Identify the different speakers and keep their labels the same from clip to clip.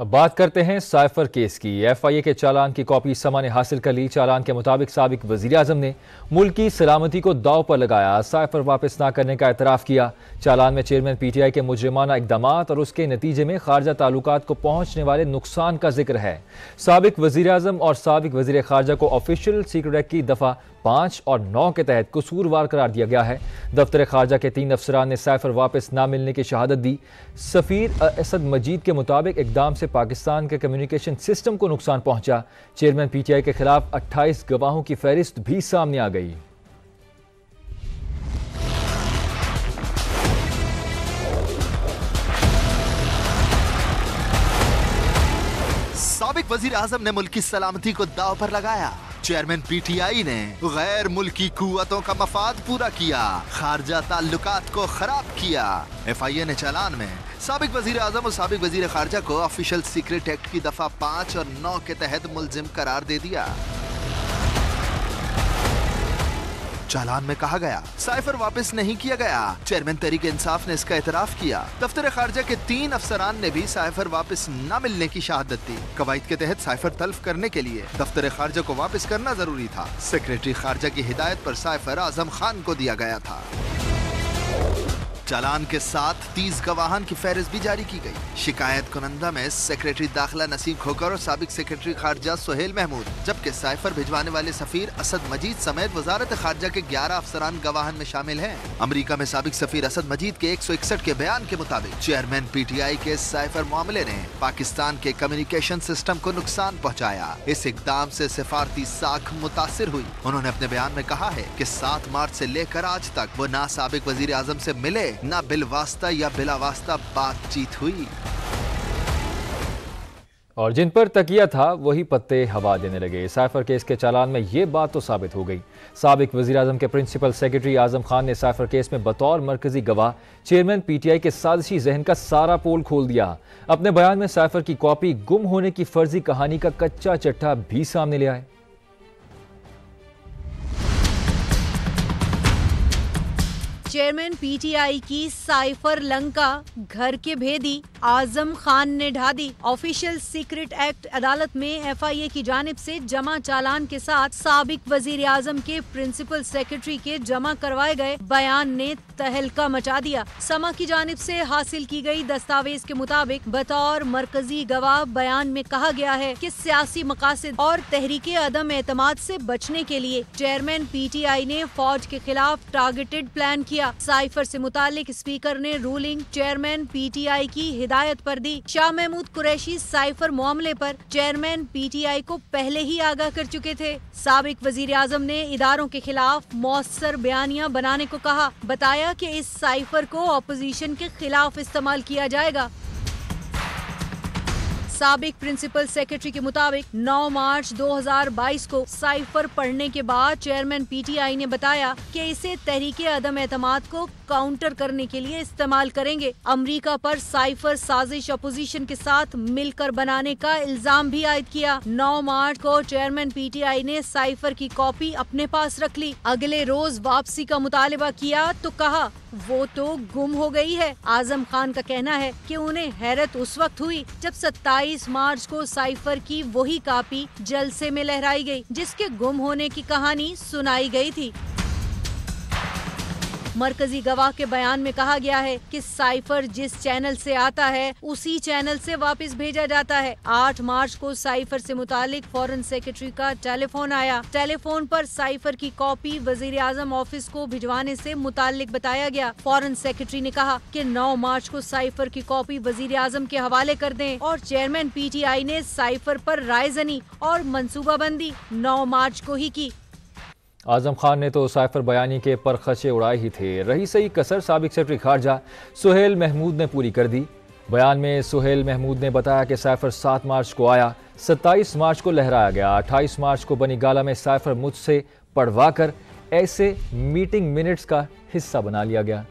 Speaker 1: अब बात करते हैं साइफर केस की। एफआईए के चालान की कॉपी समा ने हासिल कर ली। चालान के मुताबिक साबिक वजीर आजम ने मुल्क की सलामती को दाव पर लगाया, साइफर वापस ना करने का एतराफ़ किया। चालान में चेयरमैन पीटीआई के मुजरिमाना इक़दामात और उसके नतीजे में खारजा ताल्लुकात को पहुंचने वाले नुकसान का जिक्र है। साबिक वजीर आजम और साबिक वजीर खारजा को ऑफिशियल सीक्रेट एक्ट की दफ़ा 5 और 9 के तहत कसूरवार करार दिया गया है। दफ्तर खारजा के 3 अफसरान ने साइफर वापस ना मिलने की शहादत दी। सफ़ीर असद मजीद के मुताबिक इकदाम से पाकिस्तान के कम्युनिकेशन सिस्टम को नुकसान पहुंचा। चेयरमैन पीटीआई के खिलाफ 28 गवाहों की फहरिस्त भी सामने आ गई।
Speaker 2: साबिक वजीर आजम ने मुल्क की सलामती को दाव पर लगाया। चेयरमैन पीटीआई ने गैर मुल्की कुव्वतों का मफाद पूरा किया, खारजा ताल्लुकात को खराब किया। एफआईए ने चालान में साबिक वजीर आजम और साबिक वजीर खारजा को ऑफिशियल सीक्रेट एक्ट की दफा 5 और 9 के तहत मुलजिम करार दे दिया। चालान में कहा गया साइफर वापस नहीं किया गया। चेयरमैन तहरीक इंसाफ ने इसका एतराफ किया। दफ्तर खारजा के 3 अफसरान ने भी साइफर वापस न मिलने की शहादत दी। कवायद के तहत साइफर तल्फ करने के लिए दफ्तर खारजा को वापस करना जरूरी था। सेक्रेटरी खारजा की हिदायत पर साइफर आजम खान को दिया गया था। चालान के साथ 30 गवाहान की फहरिस्त भी जारी की गई। शिकायत कुनंदा में सेक्रेटरी दाखिला नसीम खोकर और साबिक सेक्रेटरी खारजा सुहेल महमूद, जबकि साइफर भिजवाने वाले सफीर असद मजीद समेत वजारत खारजा के 11 अफसरान गवाहान में शामिल हैं। अमरीका में साबिक सफीर असद मजीद के 161 के बयान के मुताबिक चेयरमैन पीटीआई के साइफर मामले ने पाकिस्तान के कम्युनिकेशन सिस्टम को नुकसान पहुँचाया। इस इकदाम से सिफारती साख मुतासिर हुई। उन्होंने अपने बयान में कहा है कि 7 मार्च से लेकर आज तक वो ना साबिक वजीर आजम से मिले, ना बिलवास्ता या बिलावास्ता बातचीत हुई।
Speaker 1: और जिन पर तकिया था वही पत्ते हवा देने लगे। साइफर केस के चालान में ये बात तो साबित हो गई। साबिक वजीर आजम के प्रिंसिपल सेक्रेटरी आजम खान ने साइफर केस में बतौर मरकजी गवाह चेयरमैन पीटीआई के साजिशी जहन का सारा पोल खोल दिया। अपने बयान में साइफर की कॉपी गुम होने की फर्जी कहानी का कच्चा चट्टा भी सामने ले आए।
Speaker 3: चेयरमैन पीटीआई की साइफर लंका घर के भेदी आजम खान ने ढा दी। ऑफिशियल सीक्रेट एक्ट अदालत में एफआईए की जानिब से जमा चालान के साथ साबिक वजीर आजम के प्रिंसिपल सेक्रेटरी के जमा करवाए गए बयान ने तहलका मचा दिया। समा की जानिब से हासिल की गई दस्तावेज के मुताबिक बतौर मरकजी गवाह बयान में कहा गया है कि सियासी मकासद और तहरीके अदम एतमाद से बचने के लिए चेयरमैन पीटीआई ने फौज के खिलाफ टारगेटेड प्लान किया। साइफर से मुतालिक स्पीकर ने रूलिंग चेयरमैन पीटीआई की हिदायत पर दी। शाह महमूद कुरैशी साइफर मामले पर चेयरमैन पीटीआई को पहले ही आगाह कर चुके थे। साबिक वजीर आजम ने इदारों के खिलाफ मौसर बयानियां बनाने को कहा। बताया कि इस साइफर को ऑपोजिशन के खिलाफ इस्तेमाल किया जाएगा। साबिक प्रिंसिपल सेक्रेटरी के मुताबिक 9 मार्च 2022 को साइफर पढ़ने के बाद चेयरमैन पीटीआई ने बताया कि इसे तहरीके अदम एतमाद को काउंटर करने के लिए इस्तेमाल करेंगे। अमेरिका पर साइफर साजिश अपोजिशन के साथ मिलकर बनाने का इल्जाम भी आयद किया। 9 मार्च को चेयरमैन पीटीआई ने साइफर की कॉपी अपने पास रख ली। अगले रोज वापसी का मुतालबा किया तो कहा वो तो गुम हो गई है। आजम खान का कहना है कि उन्हें हैरत उस वक्त हुई जब 27 मार्च को साइफर की वही कॉपी जलसे में लहराई गई जिसके गुम होने की कहानी सुनाई गई थी। मरकजी गवाह के बयान में कहा गया है कि साइफर जिस चैनल से आता है उसी चैनल से वापस भेजा जाता है। 8 मार्च को साइफर से मुतालिक फॉरेन सेक्रेटरी का टेलीफोन आया। टेलीफोन पर साइफर की कॉपी वजीर आजम ऑफिस को भिजवाने से मुतालिक बताया गया। फॉरेन सेक्रेटरी ने कहा कि 9 मार्च को साइफर की कॉपी वजीर आजम के हवाले कर दें और चेयरमैन पीटीआई ने साइफर पर रायजनी और मंसूबाबंदी 9 मार्च को ही की।
Speaker 1: आजम खान ने तो साइफर बयानी के परखचे उड़ाए ही थे। रही सही कसर साबिक सेक्रेटरी खारजा सुहेल महमूद ने पूरी कर दी। बयान में सुहेल महमूद ने बताया कि साइफर 7 मार्च को आया, 27 मार्च को लहराया गया, 28 मार्च को बनी गाला में साइफर मुझसे पढ़वा कर ऐसे मीटिंग मिनट्स का हिस्सा बना लिया गया।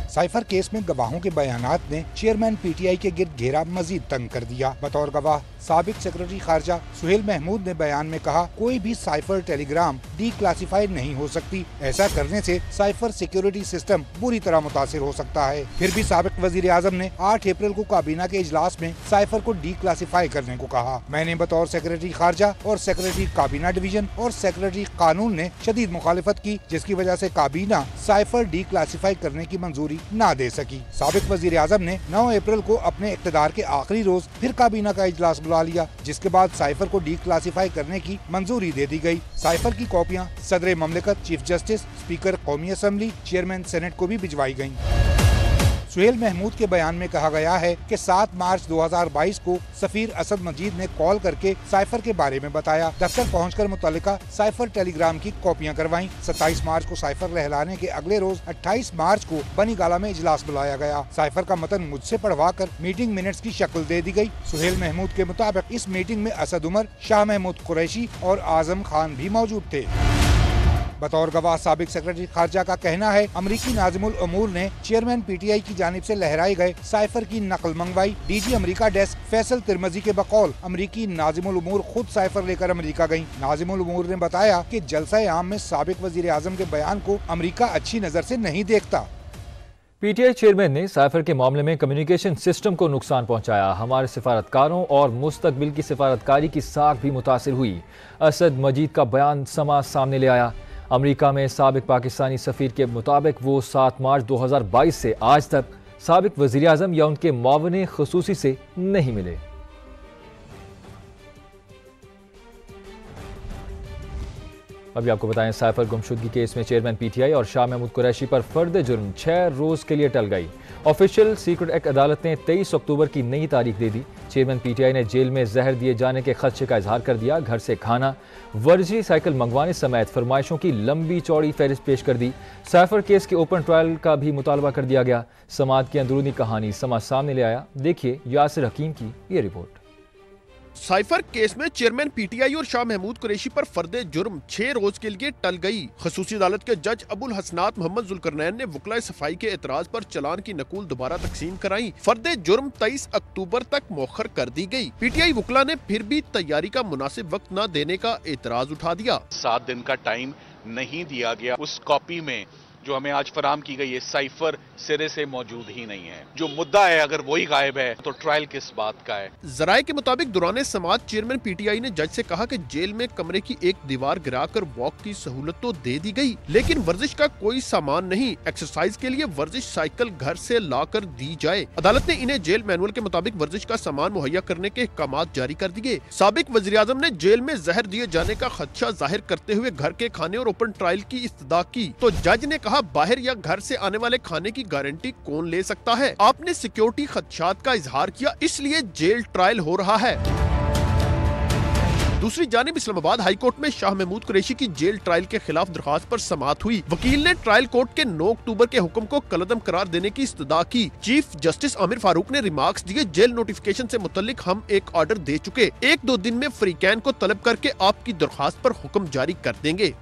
Speaker 4: साइफर केस में गवाहों के बयानात ने चेयरमैन पीटीआई के गिर्द घेरा मजीद तंग कर दिया। बतौर गवाह साबिक सेक्रेटरी खारजा सुहेल महमूद ने बयान में कहा, कोई भी साइफर टेलीग्राम डीक्लासिफाइड नहीं हो सकती। ऐसा करने से साइफर सिक्योरिटी सिस्टम बुरी तरह मुतासिर हो सकता है। फिर भी साबिक वजीर आजम ने 8 अप्रैल को काबीना के इजलास में साइफर को डीक्लासिफाई करने को कहा। मैंने बतौर सेक्रेटरी खारजा और सेक्रेटरी काबीना डिवीजन और सेक्रेटरी कानून ने शदीद मुखालिफत की, जिसकी वजह से काबीना साइफर डीक्लासिफाई करने की मंजूरी न दे सकी। साबिक वजीर आजम ने 9 अप्रैल को अपने इख्तिदार के आखिरी रोज फिर काबीना का इजलास बुला लिया, जिसके बाद साइफर को डीक्लासिफाई करने की मंजूरी दे दी गई। साइफर की कॉपियां सदर ममलिकत, चीफ जस्टिस, स्पीकर कौमी असम्बली, चेयरमैन सेनेट को भी भिजवाई गयी। सुहेल महमूद के बयान में कहा गया है कि 7 मार्च 2022 को सफीर असद मजीद ने कॉल करके साइफर के बारे में बताया। दफ्तर पहुंचकर मुतल्लिका साइफर टेलीग्राम की कॉपियां करवाईं। 27 मार्च को साइफर लहलाने के अगले रोज 28 मार्च को बनी गाला में इजलास बुलाया गया। साइफर का मतन मुझसे पढ़वा कर मीटिंग मिनट्स की शक्ल दे दी गयी। सुहेल महमूद के मुताबिक इस मीटिंग में असद उमर, शाह महमूद कुरैशी और आजम खान भी मौजूद थे। बतौर गवाह साबिक सेक्रेटरी खारजा का कहना है, अमरीकी नाज़िमुल उमूर ने चेयरमैन PTI की जानिब से लहराए गए साइफर की नकल मंगवाई। DG अमरीका डेस्क फैसल तिरमजी के बकौल अमरीकी नाज़िमुल उमूर खुद साइफर लेकर अमरीका गयी। नाज़िमुल उमूर ने बताया कि जलसा आम में साबिक वजीर आजम के बयान को अमरीका अच्छी नजर से नहीं देखता।
Speaker 1: PTI चेयरमैन ने साइफर के मामले में कम्युनिकेशन सिस्टम को नुकसान पहुंचाया। हमारे सिफारतकारों और मुस्तकबिल की सिफारतकारी की साख भी मुतासिर हुई। असद मजीद का बयान समा सामने ले आया। अमरीका में साबिक पाकिस्तानी सफ़ीर के मुताबिक वो 7 मार्च 2022 से आज तक साबिक वज़ीर आज़म या उनके मुआविन ख़ुसूसी से नहीं मिले। अभी आपको बताएं, साइफर गुमशुदगी केस में चेयरमैन PTI और शाह महमूद कुरैशी पर फर्द जुर्म 6 रोज के लिए टल गई। ऑफिशियल सीक्रेट एक्ट अदालत ने 23 अक्टूबर की नई तारीख दे दी। चेयरमैन PTI ने जेल में जहर दिए जाने के खदशे का इजहार कर दिया। घर से खाना, वर्जी साइकिल मंगवाने समेत फरमाइशों की लंबी चौड़ी फहरिस्त पेश कर दी। साइफर केस के ओपन ट्रायल का भी मुतालबा कर दिया गया। समात की अंदरूनी कहानी समा सामने ले आया। देखिए यासिर हकीम की ये रिपोर्ट।
Speaker 5: साइफर केस में चेयरमैन PTI और शाह महमूद कुरैशी पर फर्दे जुर्म 6 रोज के लिए टल गई। खसूसी अदालत के जज अबुल हसनात मोहम्मद जुल्करनैन ने वकला सफाई के एतराज पर चलान की नकूल दोबारा तकसीम कराई। फर्दे जुर्म 23 अक्टूबर तक मौखर कर दी गई। PTI वकला ने फिर भी तैयारी का मुनासिब वक्त न देने का एतराज उठा दिया।
Speaker 6: 7 दिन का टाइम नहीं दिया गया। उस कॉपी में जो हमें आज फराम की गई है, साइफर सिरे से मौजूद ही नहीं है। जो मुद्दा है अगर वही गायब है तो ट्रायल किस बात का है।
Speaker 5: जराये के मुताबिक दौरान समात चेयरमैन PTI ने जज से कहा कि जेल में कमरे की एक दीवार गिराकर वॉक की सहूलत तो दे दी गई, लेकिन वर्जिश का कोई सामान नहीं। एक्सरसाइज के लिए वर्जिश साइकिल घर से लाकर दी जाए। अदालत ने इन्हें जेल मैनुअल के मुताबिक वर्जिश का सामान मुहैया करने के अहकामात जारी कर दिए। साबिक वज़ीर आज़म ने जेल में जहर दिए जाने का खदशा जाहिर करते हुए घर के खाने और ओपन ट्रायल की इस्तदा की, तो जज ने कहा, बाहर या घर से आने वाले खाने की गारंटी कौन ले सकता है। आपने सिक्योरिटी खदशात का इजहार किया, इसलिए जेल ट्रायल हो रहा है। दूसरी जानिब इस्लामाबाद हाई कोर्ट में शाह महमूद कुरैशी की जेल ट्रायल के खिलाफ दरखास्त पर समाअत हुई। वकील ने ट्रायल कोर्ट के 9 अक्टूबर के हुक्म को कलअदम करार देने की इस्तदा की। चीफ जस्टिस आमिर फारूक ने रिमार्क्स दिए, जेल नोटिफिकेशन से मुतल्लिक हम एक ऑर्डर दे चुके, 1-2 दिन में फ्रीकैन को तलब करके आपकी दरखास्त पर हुक्म जारी कर देंगे।